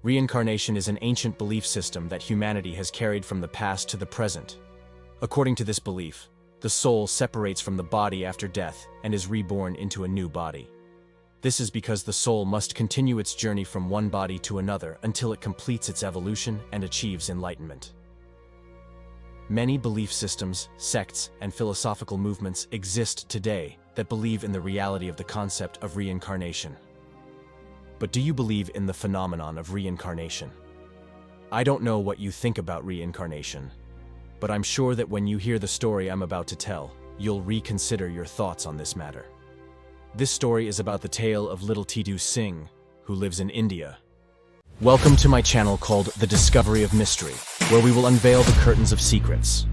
Reincarnation is an ancient belief system that humanity has carried from the past to the present. According to this belief, the soul separates from the body after death and is reborn into a new body. This is because the soul must continue its journey from one body to another until it completes its evolution and achieves enlightenment. Many belief systems, sects, and philosophical movements exist today that believe in the reality of the concept of reincarnation. But do you believe in the phenomenon of reincarnation? I don't know what you think about reincarnation, but I'm sure that when you hear the story I'm about to tell, you'll reconsider your thoughts on this matter. This story is about the tale of little Titu Singh, who lives in India. Welcome to my channel called The Discovery of Mystery, where we will unveil the curtains of secrets.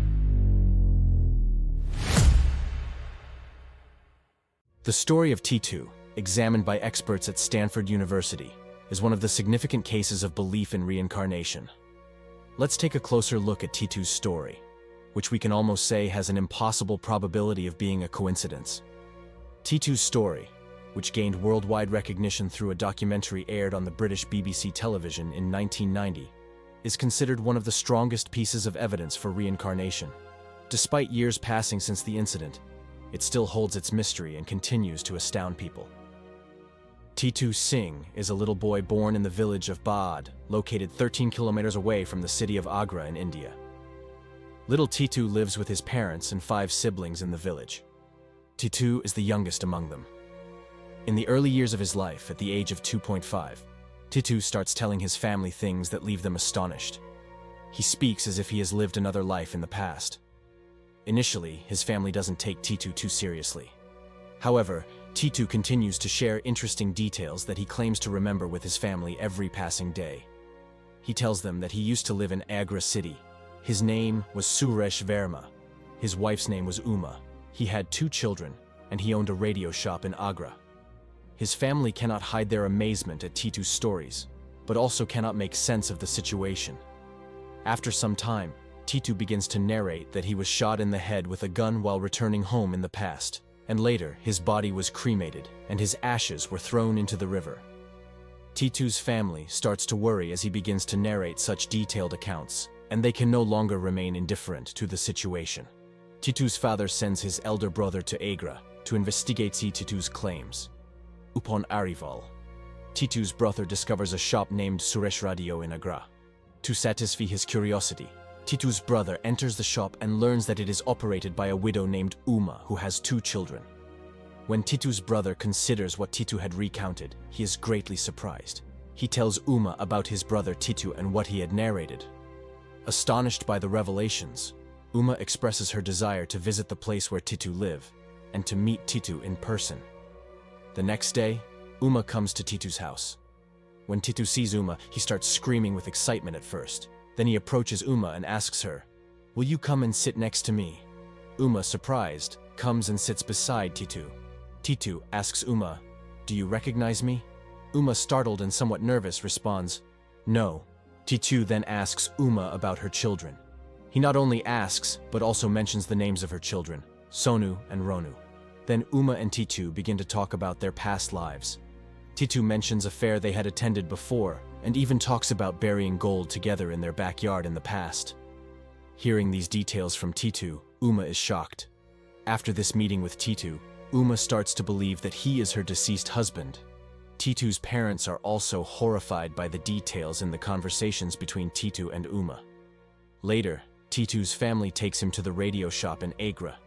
The story of Titu, examined by experts at Stanford University, is one of the significant cases of belief in reincarnation. Let's take a closer look at Titu's story, which we can almost say has an impossible probability of being a coincidence. Titu's story, which gained worldwide recognition through a documentary aired on the British BBC television in 1990, is considered one of the strongest pieces of evidence for reincarnation. Despite years passing since the incident, it still holds its mystery and continues to astound people. Titu Singh is a little boy born in the village of Baad, located 13 kilometers away from the city of Agra in India. Little Titu lives with his parents and 5 siblings in the village. Titu is the youngest among them. In the early years of his life, at the age of 2.5, Titu starts telling his family things that leave them astonished. He speaks as if he has lived another life in the past. Initially, his family doesn't take Titu too seriously. However, Titu continues to share interesting details that he claims to remember with his family every passing day. He tells them that he used to live in Agra city. His name was Suresh Verma. His wife's name was Uma. He had 2 children, and he owned a radio shop in Agra. His family cannot hide their amazement at Titu's stories, but also cannot make sense of the situation. After some time, Titu begins to narrate that he was shot in the head with a gun while returning home in the past, and later his body was cremated and his ashes were thrown into the river. Titu's family starts to worry as he begins to narrate such detailed accounts, and they can no longer remain indifferent to the situation. Titu's father sends his elder brother to Agra to investigate Titu's claims. Upon arrival, Titu's brother discovers a shop named Suresh Radio in Agra. To satisfy his curiosity, Titu's brother enters the shop and learns that it is operated by a widow named Uma who has 2 children. When Titu's brother considers what Titu had recounted, he is greatly surprised. He tells Uma about his brother Titu and what he had narrated. Astonished by the revelations, Uma expresses her desire to visit the place where Titu lived and to meet Titu in person. The next day, Uma comes to Titu's house. When Titu sees Uma, he starts screaming with excitement at first. Then he approaches Uma and asks her, "Will you come and sit next to me?" Uma, surprised, comes and sits beside Titu. Titu asks Uma, "Do you recognize me?" Uma, startled and somewhat nervous, responds, "No." Titu then asks Uma about her children. He not only asks, but also mentions the names of her children, Sonu and Ronu. Then Uma and Titu begin to talk about their past lives. Titu mentions a fair they had attended before, and even talks about burying gold together in their backyard in the past. Hearing these details from Titu, Uma is shocked. After this meeting with Titu, Uma starts to believe that he is her deceased husband. Titu's parents are also horrified by the details in the conversations between Titu and Uma. Later, Titu's family takes him to the radio shop in Agra.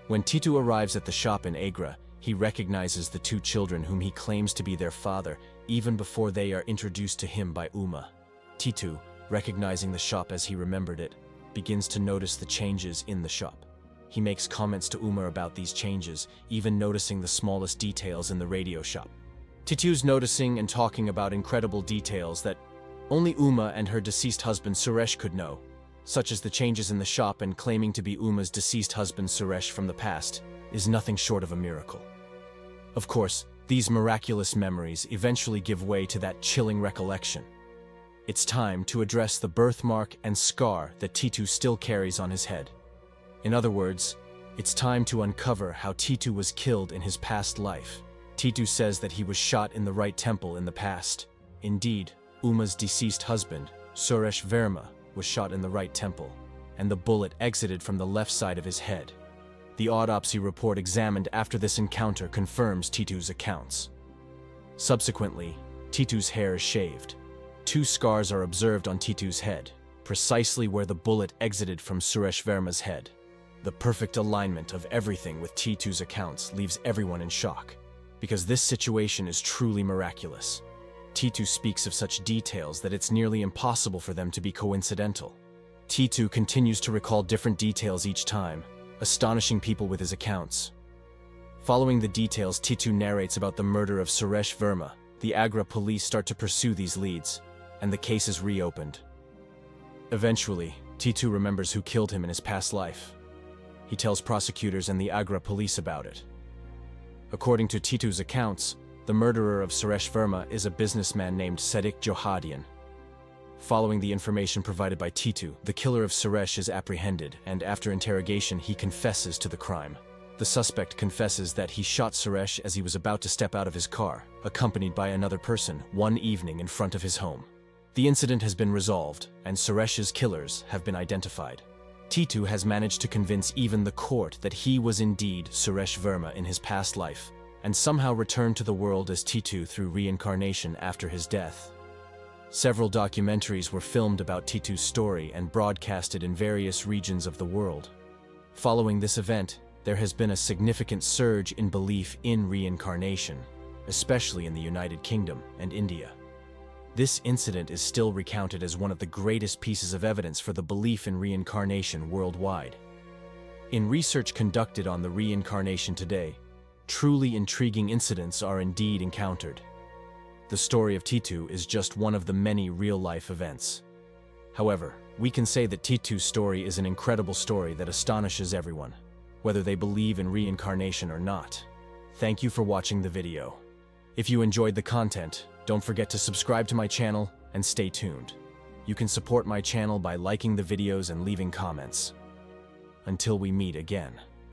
When Titu arrives at the shop in Agra, he recognizes the 2 children whom he claims to be their father even before they are introduced to him by Uma. Titu, recognizing the shop as he remembered it, begins to notice the changes in the shop. He makes comments to Uma about these changes, even noticing the smallest details in the radio shop. Titu's noticing and talking about incredible details that only Uma and her deceased husband Suresh could know, such as the changes in the shop, and claiming to be Uma's deceased husband Suresh from the past, is nothing short of a miracle. Of course, these miraculous memories eventually give way to that chilling recollection. It's time to address the birthmark and scar that Titu still carries on his head. In other words, it's time to uncover how Titu was killed in his past life. Titu says that he was shot in the right temple in the past. Indeed, Uma's deceased husband, Suresh Verma, was shot in the right temple, and the bullet exited from the left side of his head. The autopsy report examined after this encounter confirms Titu's accounts. Subsequently, Titu's hair is shaved. 2 scars are observed on Titu's head, precisely where the bullet exited from Suresh Verma's head. The perfect alignment of everything with Titu's accounts leaves everyone in shock, because this situation is truly miraculous. Titu speaks of such details that it's nearly impossible for them to be coincidental. Titu continues to recall different details each time, astonishing people with his accounts. Following the details Titu narrates about the murder of Suresh Verma, the Agra police start to pursue these leads, and the case is reopened. Eventually, Titu remembers who killed him in his past life. He tells prosecutors and the Agra police about it. According to Titu's accounts, the murderer of Suresh Verma is a businessman named Sadiq Johadian. Following the information provided by Titu, the killer of Suresh is apprehended, and after interrogation he confesses to the crime. The suspect confesses that he shot Suresh as he was about to step out of his car, accompanied by another person, one evening in front of his home. The incident has been resolved, and Suresh's killers have been identified. Titu has managed to convince even the court that he was indeed Suresh Verma in his past life, and somehow returned to the world as Titu through reincarnation after his death. Several documentaries were filmed about Titu's story and broadcasted in various regions of the world. Following this event, there has been a significant surge in belief in reincarnation, especially in the United Kingdom and India. This incident is still recounted as one of the greatest pieces of evidence for the belief in reincarnation worldwide. In research conducted on the reincarnation today, truly intriguing incidents are indeed encountered. The story of Titu is just one of the many real-life events. However, we can say that Titu's story is an incredible story that astonishes everyone, whether they believe in reincarnation or not. Thank you for watching the video. If you enjoyed the content, don't forget to subscribe to my channel and stay tuned. You can support my channel by liking the videos and leaving comments. Until we meet again.